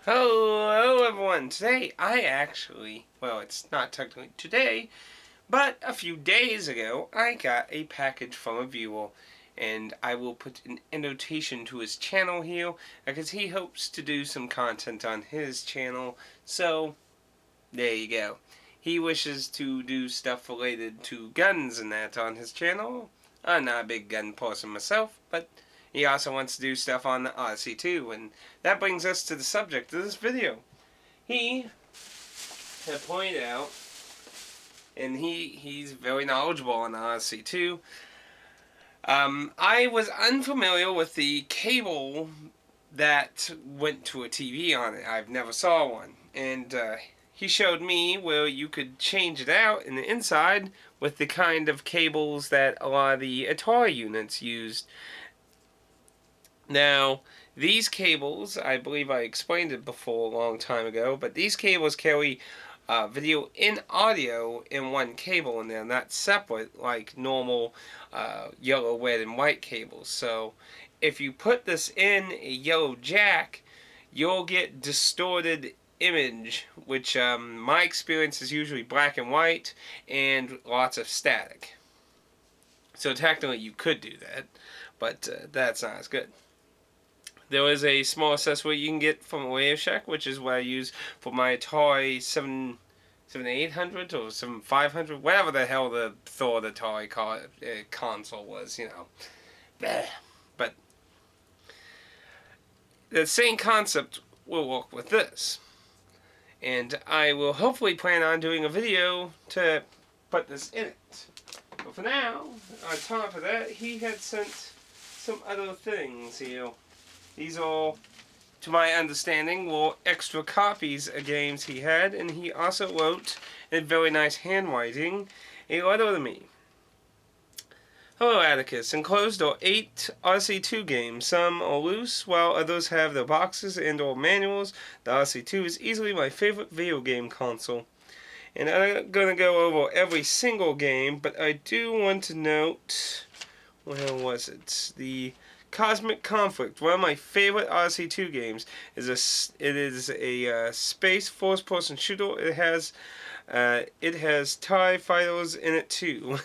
Hello everyone, today well it's not technically today, but a few days ago I got a package from a viewer, and I will put an annotation to his channel here because he hopes to do some content on his channel, so there you go. He wishes to do stuff related to guns and that on his channel. I'm not a big gun person myself, but he also wants to do stuff on the Odyssey too, and that brings us to the subject of this video. He had pointed out, and he's very knowledgeable on the Odyssey too. I was unfamiliar with the cable that went to a TV on it. I've never saw one, and he showed me where you could change it out in the inside with the kind of cables that a lot of the Atari units used. Now, these cables, I believe I explained it before a long time ago, but these cables carry video and audio in one cable, and they're not separate like normal yellow, red, and white cables. So if you put this in a yellow jack, you'll get distorted image, which my experience is usually black and white and lots of static. So technically you could do that, but that's not as good. There is a small accessory you can get from Radio Shack, which is what I use for my Atari 7800 or 7500, whatever the hell the third Atari console was, you know. But the same concept will work with this. And I will hopefully plan on doing a video to put this in it. But for now, on top of that, he had sent some other things here. These all, to my understanding, were extra copies of games he had, and he also wrote, in very nice handwriting, a letter to me. Hello Atticus, enclosed are 8 Odyssey 2 games. Some are loose, while others have their boxes and or manuals. The Odyssey 2 is easily my favorite video game console. And I'm not going to go over every single game, but I do want to note, where was it? The Cosmic Conflict, one of my favorite Odyssey 2 games, is a space first-person shooter. It has TIE fighters in it too,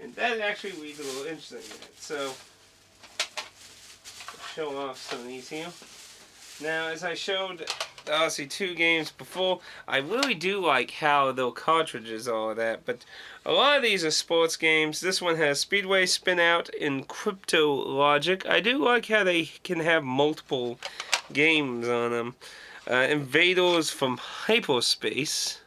and that actually reads a little interesting in it. So, I'll show off some of these here. Now, as I showed the Odyssey 2 games before, I really do like how the cartridges are that, but a lot of these are sports games. This one has Speedway, Spin Out, and Crypto Logic. I do like how they can have multiple games on them. Invaders from Hyperspace.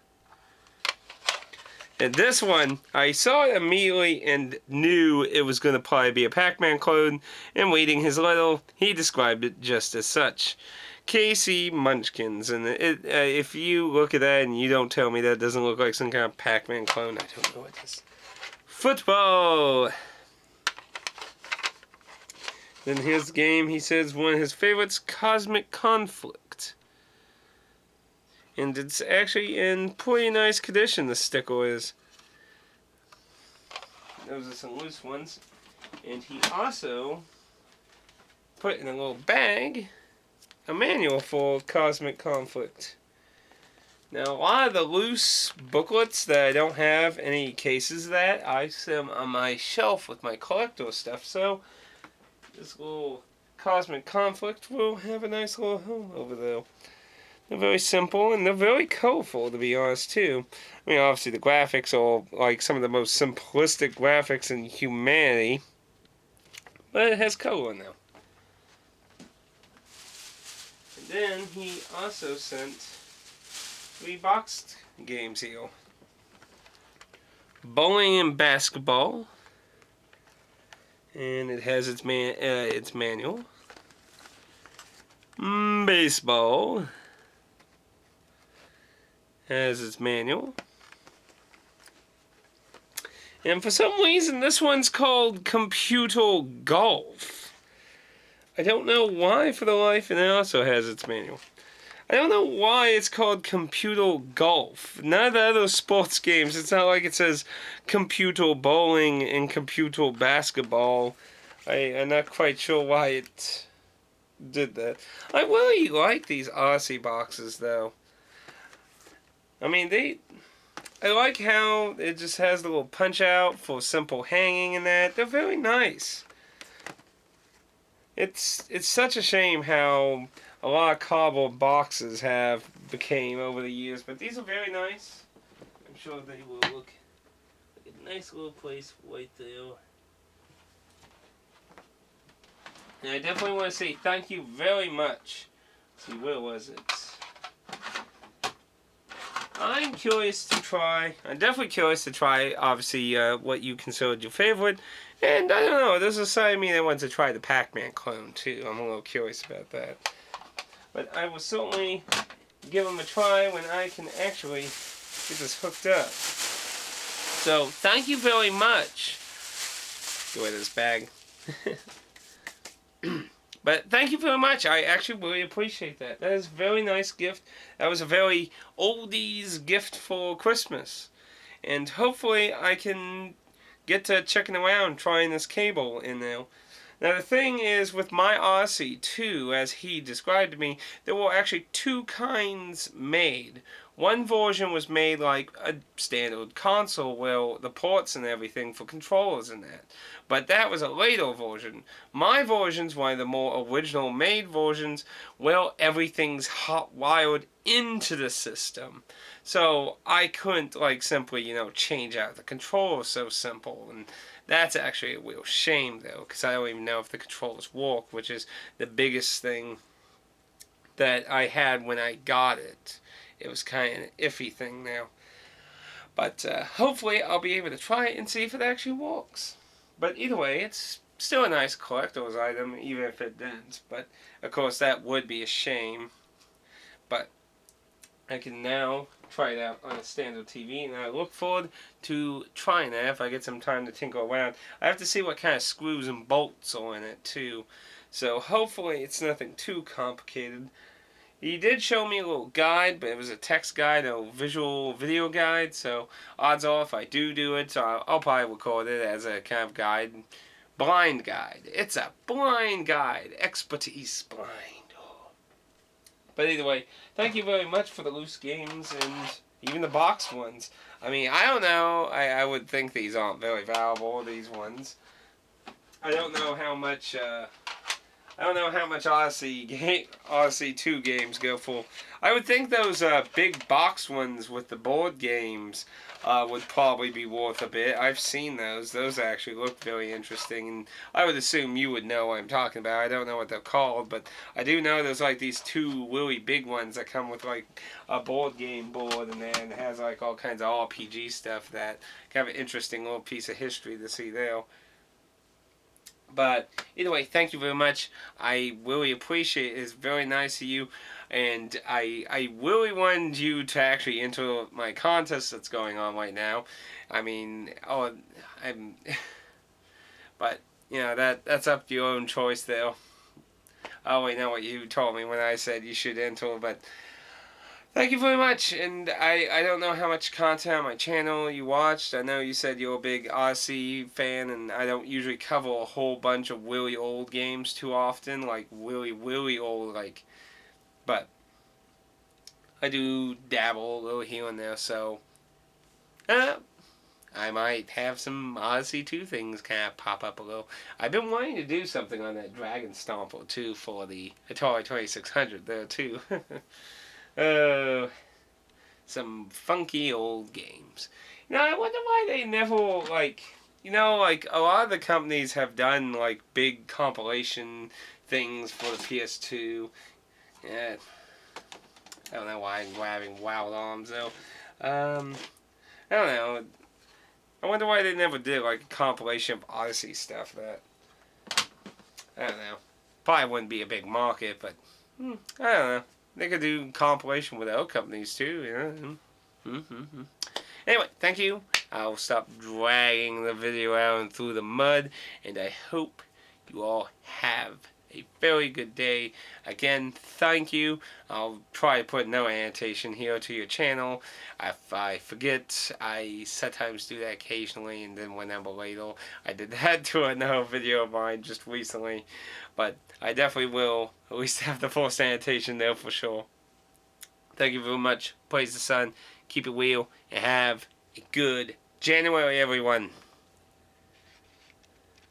And this one, I saw it immediately and knew it was going to probably be a Pac-Man clone, and reading his letter, he described it just as such. Casey Munchkins, and if you look at that and you don't tell me that doesn't look like some kind of Pac-Man clone, I don't know what it is. Football! Then here's the game, he says one of his favorites, Cosmic Conflict. And it's actually in pretty nice condition, the sticker is. Those are some loose ones. And he also put in a little bag a manual for Cosmic Conflict. Now, a lot of the loose booklets that I don't have any cases of that, I set them on my shelf with my collector stuff. So, this little Cosmic Conflict will have a nice little home over there. They're very simple, and they're very colorful, to be honest, too. I mean, obviously, the graphics are like some of the most simplistic graphics in humanity, but it has color now. And then he also sent 3 boxed games here. Bowling and basketball, and it has its manual. Baseball has its manual. And for some reason, this one's called Computer Golf. I don't know why for the life, and it also has its manual. I don't know why it's called Computer Golf. None of the other sports games, it's not like it says Computer Bowling and Computer Basketball. I'm not quite sure why it did that. I really like these Odyssey boxes, though. I mean, I like how it just has the little punch out for simple hanging and that. They're very nice. It's such a shame how a lot of cardboard boxes have became over the years, but these are very nice. I'm sure they will look like a nice little place right there. And I definitely want to say thank you very much. Let's see, where was it? I'm curious to try. I'm definitely curious to try, obviously, what you considered your favorite. And I don't know, there's a side of me that wants to try the Pac-Man clone, too. I'm a little curious about that. But I will certainly give them a try when I can actually get this hooked up. So, thank you very much. Go away this bag. But thank you very much. I actually really appreciate that. That is a very nice gift. That was a very oldies gift for Christmas. And hopefully I can get to checking around trying this cable in there. Now the thing is, with my Odyssey 2, as he described to me, there were actually two kinds made. One version was made like a standard console, where the ports and everything for controllers and that. But that was a later version. My version's one of the more original made versions, where everything's hot wired into the system. So I couldn't like simply, change out the controller so simple. And that's actually a real shame though, because I don't even know if the controllers work, which is the biggest thing that I had when I got it. It was kind of an iffy thing now. But hopefully I'll be able to try it and see if it actually works. But either way, it's still a nice collector's item, even if it didn't. But of course that would be a shame. But I can now try it out on a standard TV, and I look forward to trying that if I get some time to tinker around. I have to see what kind of screws and bolts are in it too. So hopefully it's nothing too complicated. He did show me a little guide, but it was a text guide, no visual video guide, so odds are if I do it, so I'll probably record it as a kind of guide. Blind guide. It's a blind guide. Expertise blind. But either way, thank you very much for the loose games and even the box ones. I mean, I don't know. I would think these aren't very valuable, these ones. I don't know how much... I don't know how much Odyssey 2 games go for. I would think those big box ones with the board games would probably be worth a bit. I've seen those. Those actually look very interesting, and I would assume you would know what I'm talking about. I don't know what they're called, but I do know there's like these two really big ones that come with like a board game board and then it has like all kinds of RPG stuff. That kind of an interesting little piece of history to see there. But either way, thank you very much. I really appreciate it. It's very nice of you. And I really wanted you to actually enter my contest that's going on right now. I mean, but, that's up to your own choice there. I already know what you told me when I said you should enter, but... Thank you very much, and I don't know how much content on my channel you watched. I know you said you're a big Odyssey fan, and I don't usually cover a whole bunch of really old games too often, like really old, but I do dabble a little here and there, so I might have some Odyssey 2 things kind of pop up a little. I've been wanting to do something on that Dragon Stomper, too, for the Atari 2600 there, too. Some funky old games. I wonder why they never, a lot of the companies have done, big compilation things for the PS2. Yeah, I don't know why I'm grabbing wild arms, though. I don't know. I wonder why they never did, a compilation of Odyssey stuff that... I don't know. Probably wouldn't be a big market, but... I don't know. They could do compilation with other companies too, Anyway, thank you. I'll stop dragging the video out and through the mud, and I hope you all have a very good day. Again, thank you. I'll try to put no annotation here to your channel. If I forget, I sometimes do that occasionally, and then when I'm later, I did that to another video of mine just recently. But I definitely will at least have the full annotation there for sure. Thank you very much. Praise the sun. Keep it real, and have a good January, everyone.